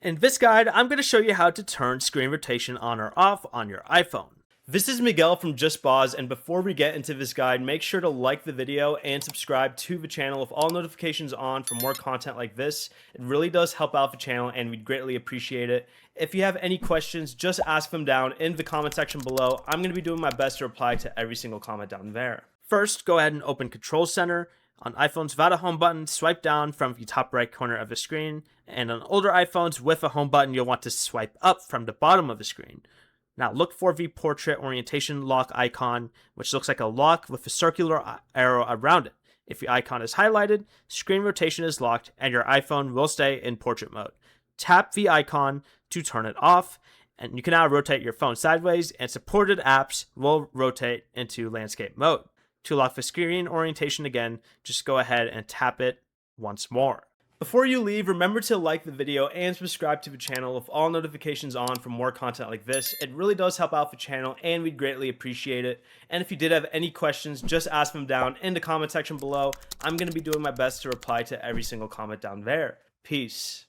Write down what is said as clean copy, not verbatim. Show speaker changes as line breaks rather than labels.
In this guide, I'm going to show you how to turn screen rotation on or off on your iPhone. This is Miguel from Just Pause, and before we get into this guide, make sure to like the video and subscribe to the channel with all notifications on for more content like this. It really does help out the channel and we'd greatly appreciate it. If you have any questions, just ask them down in the comment section below. I'm going to be doing my best to reply to every single comment down there. First, go ahead and open Control Center. On iPhones without a home button, swipe down from the top right corner of the screen, and on older iPhones with a home button, you'll want to swipe up from the bottom of the screen. Now look for the portrait orientation lock icon, which looks like a lock with a circular arrow around it. If the icon is highlighted, screen rotation is locked and your iPhone will stay in portrait mode. Tap the icon to turn it off, and you can now rotate your phone sideways, and supported apps will rotate into landscape mode. To lock the screen orientation again, just go ahead and tap it once more. Before you leave, remember to like the video and subscribe to the channel with all notifications on for more content like this. It really does help out the channel and we'd greatly appreciate it. And if you did have any questions, just ask them down in the comment section below. I'm going to be doing my best to reply to every single comment down there. Peace.